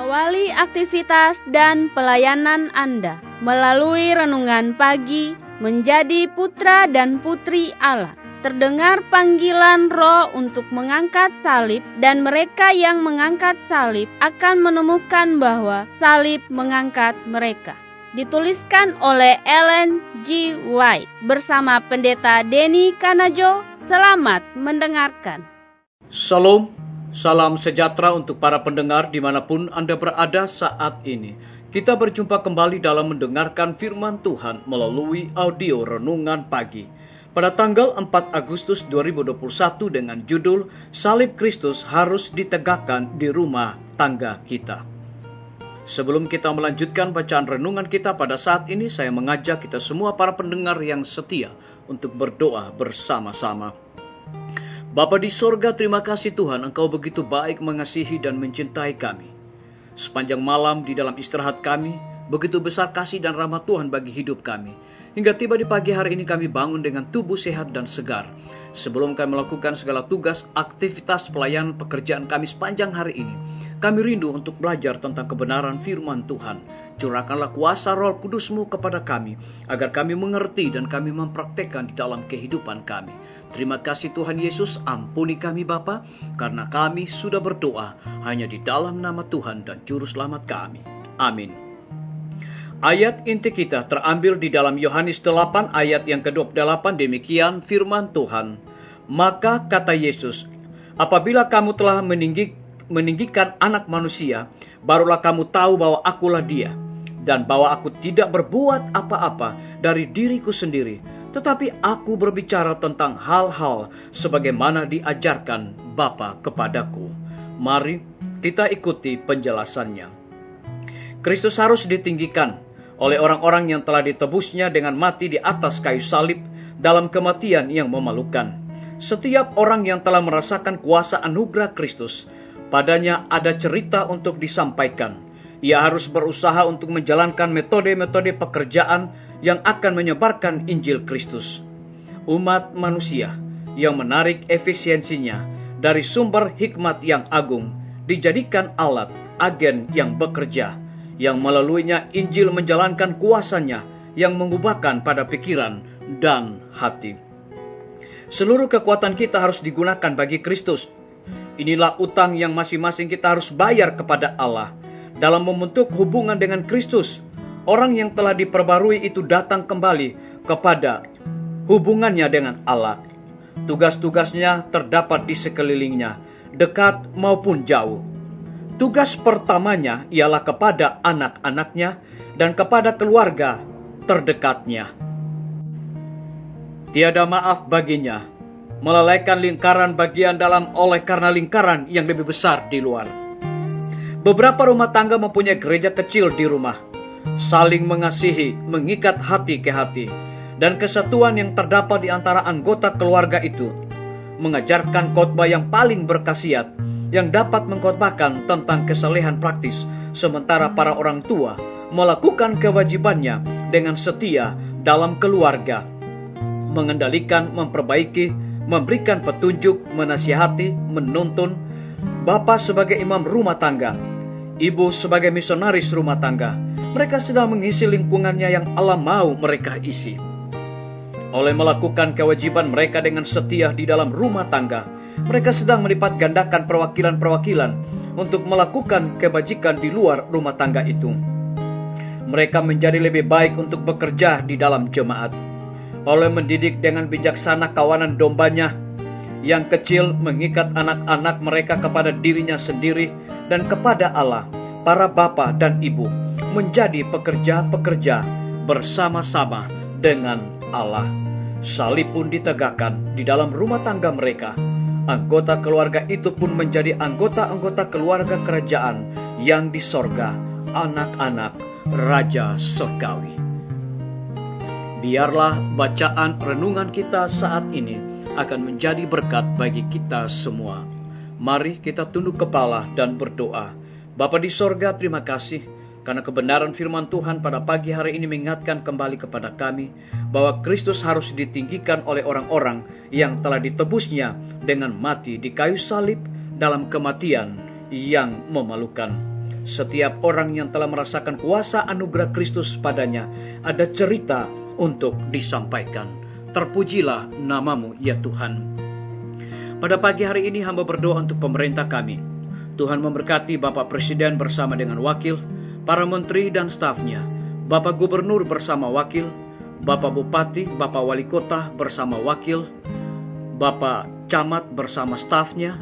Awali aktivitas dan pelayanan Anda melalui renungan pagi menjadi putra dan putri Allah. Terdengar panggilan Roh untuk mengangkat salib, dan mereka yang mengangkat salib akan menemukan bahwa salib mengangkat mereka. Dituliskan oleh Ellen G. White bersama Pendeta Denny Kanajo. Selamat mendengarkan. Shalom, salam sejahtera untuk para pendengar dimanapun Anda berada saat ini. Kita berjumpa kembali dalam mendengarkan firman Tuhan melalui audio Renungan Pagi. Pada tanggal 4 Agustus 2021 dengan judul Salib Kristus harus ditegakkan di rumah tangga kita. Sebelum kita melanjutkan bacaan renungan kita pada saat ini, saya mengajak kita semua para pendengar yang setia untuk berdoa bersama-sama. Bapa di sorga, terima kasih Tuhan, Engkau begitu baik, mengasihi dan mencintai kami. Sepanjang malam di dalam istirahat kami, begitu besar kasih dan rahmat Tuhan bagi hidup kami. Hingga tiba di pagi hari ini kami bangun dengan tubuh sehat dan segar. Sebelum kami melakukan segala tugas, aktivitas, pelayanan, pekerjaan kami sepanjang hari ini, kami rindu untuk belajar tentang kebenaran firman Tuhan. Curahkanlah kuasa Roh Kudus-Mu kepada kami, agar kami mengerti dan kami mempraktekkan di dalam kehidupan kami. Terima kasih Tuhan Yesus, ampuni kami Bapa, karena kami sudah berdoa hanya di dalam nama Tuhan dan Juru Selamat kami. Amin. Ayat inti kita terambil di dalam Yohanes 8 ayat yang ke-28, demikian firman Tuhan. Maka kata Yesus, apabila kamu telah meninggikan anak manusia, barulah kamu tahu bahwa akulah dia, dan bahwa aku tidak berbuat apa-apa dari diriku sendiri, tetapi aku berbicara tentang hal-hal sebagaimana diajarkan Bapa kepadaku. Mari kita ikuti penjelasannya. Kristus harus ditinggikan oleh orang-orang yang telah ditebusnya dengan mati di atas kayu salib dalam kematian yang memalukan. Setiap orang yang telah merasakan kuasa anugerah Kristus, padanya ada cerita untuk disampaikan. Ia harus berusaha untuk menjalankan metode-metode pekerjaan yang akan menyebarkan Injil Kristus. Umat manusia yang menarik efisiensinya dari sumber hikmat yang agung dijadikan alat, agen yang bekerja, yang melaluinya Injil menjalankan kuasanya yang mengubahkan pada pikiran dan hati. Seluruh kekuatan kita harus digunakan bagi Kristus. Inilah utang yang masing-masing kita harus bayar kepada Allah. Dalam membentuk hubungan dengan Kristus, orang yang telah diperbarui itu datang kembali kepada hubungannya dengan Allah. Tugas-tugasnya terdapat di sekelilingnya, dekat maupun jauh. Tugas pertamanya ialah kepada anak-anaknya dan kepada keluarga terdekatnya. Tiada maaf baginya melalaikan lingkaran bagian dalam oleh karena lingkaran yang lebih besar di luar. Beberapa rumah tangga mempunyai gereja kecil di rumah, saling mengasihi, mengikat hati ke hati, dan kesatuan yang terdapat di antara anggota keluarga itu mengajarkan khotbah yang paling berkhasiat, yang dapat mengkhotbahkan tentang kesalehan praktis, sementara para orang tua melakukan kewajibannya dengan setia dalam keluarga, mengendalikan, memperbaiki, memberikan petunjuk, menasihati, menuntun. Bapa sebagai imam rumah tangga, ibu sebagai misionaris rumah tangga, mereka sedang mengisi lingkungannya yang Allah mau mereka isi. Oleh melakukan kewajiban mereka dengan setia di dalam rumah tangga, mereka sedang melipat gandakan perwakilan-perwakilan untuk melakukan kebajikan di luar rumah tangga itu. Mereka menjadi lebih baik untuk bekerja di dalam jemaat. Oleh mendidik dengan bijaksana kawanan dombanya yang kecil, mengikat anak-anak mereka kepada dirinya sendiri dan kepada Allah, para bapa dan ibu menjadi pekerja-pekerja bersama-sama dengan Allah. Salib pun ditegakkan di dalam rumah tangga mereka. Anggota keluarga itu pun menjadi anggota-anggota keluarga kerajaan yang di sorga, anak-anak Raja Surgawi. Biarlah bacaan renungan kita saat ini akan menjadi berkat bagi kita semua. Mari kita tunduk kepala dan berdoa. Bapa di sorga, terima kasih karena kebenaran firman Tuhan pada pagi hari ini mengingatkan kembali kepada kami bahwa Kristus harus ditinggikan oleh orang-orang yang telah ditebusnya dengan mati di kayu salib dalam kematian yang memalukan. Setiap orang yang telah merasakan kuasa anugerah Kristus padanya, ada cerita untuk disampaikan. Terpujilah namamu ya Tuhan. Pada pagi hari ini hamba berdoa untuk pemerintah kami. Tuhan memberkati Bapak Presiden bersama dengan wakil, para menteri dan stafnya, Bapak Gubernur bersama wakil, Bapak Bupati, Bapak Wali Kota bersama wakil, Bapak Camat bersama stafnya,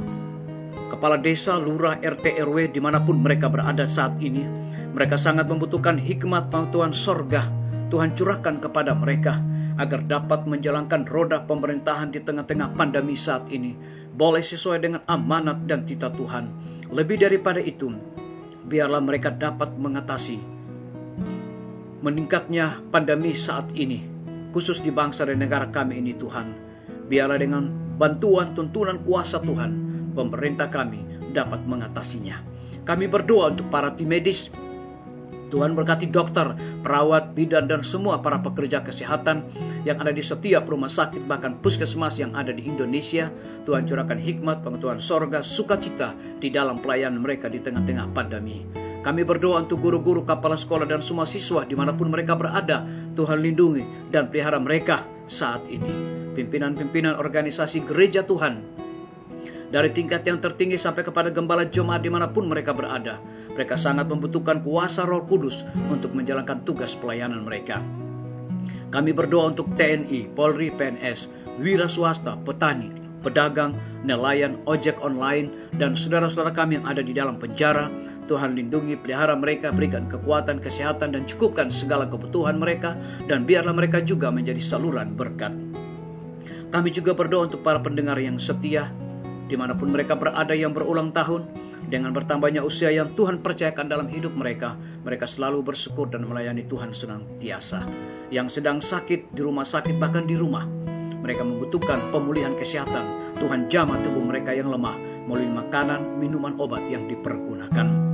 Kepala Desa, Lurah, RT, RW dimanapun mereka berada saat ini. Mereka sangat membutuhkan hikmat Tuhan sorga. Tuhan curahkan kepada mereka agar dapat menjalankan roda pemerintahan di tengah-tengah pandemi saat ini. Boleh sesuai dengan amanat dan titah Tuhan. Lebih daripada itu, biarlah mereka dapat mengatasi meningkatnya pandemi saat ini, khusus di bangsa dan negara kami ini Tuhan. Biarlah dengan bantuan tuntunan kuasa Tuhan, pemerintah kami dapat mengatasinya. Kami berdoa untuk para tim medis. Tuhan berkati dokter, perawat, bidan, dan semua para pekerja kesehatan yang ada di setiap rumah sakit, bahkan puskesmas yang ada di Indonesia. Tuhan curahkan hikmat, pengetahuan sorga, sukacita di dalam pelayanan mereka di tengah-tengah pandemi. Kami berdoa untuk guru-guru, kepala sekolah, dan semua siswa dimanapun mereka berada. Tuhan lindungi dan pelihara mereka saat ini. Pimpinan-pimpinan organisasi gereja Tuhan, dari tingkat yang tertinggi sampai kepada gembala jemaat dimanapun mereka berada. Mereka sangat membutuhkan kuasa Roh Kudus untuk menjalankan tugas pelayanan mereka. Kami berdoa untuk TNI, Polri, PNS, wira swasta, petani, pedagang, nelayan, ojek online, dan saudara-saudara kami yang ada di dalam penjara. Tuhan lindungi, pelihara mereka, berikan kekuatan, kesehatan, dan cukupkan segala kebutuhan mereka, dan biarlah mereka juga menjadi saluran berkat. Kami juga berdoa untuk para pendengar yang setia, dimanapun mereka berada yang berulang tahun, dengan bertambahnya usia yang Tuhan percayakan dalam hidup mereka, mereka selalu bersyukur dan melayani Tuhan senantiasa. Yang sedang sakit di rumah sakit, bahkan di rumah, mereka membutuhkan pemulihan kesehatan. Tuhan jamah tubuh mereka yang lemah melalui makanan, minuman, obat yang dipergunakan.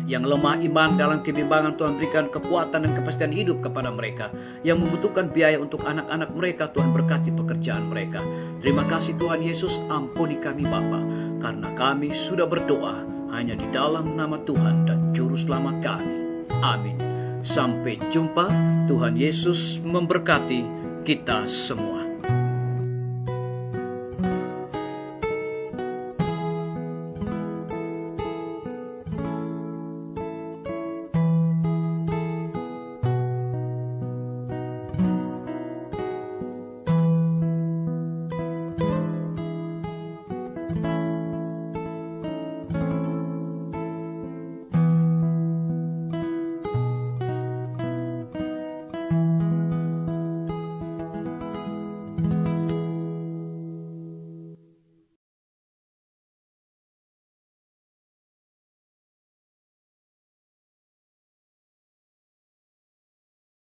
Yang lemah iman dalam kebimbangan, Tuhan berikan kekuatan dan kepastian hidup kepada mereka. Yang membutuhkan biaya untuk anak-anak mereka, Tuhan berkati pekerjaan mereka. Terima kasih Tuhan Yesus, ampuni kami Bapa, karena kami sudah berdoa hanya di dalam nama Tuhan dan Juru Selamat kami. Amin. Sampai jumpa. Tuhan Yesus memberkati kita semua.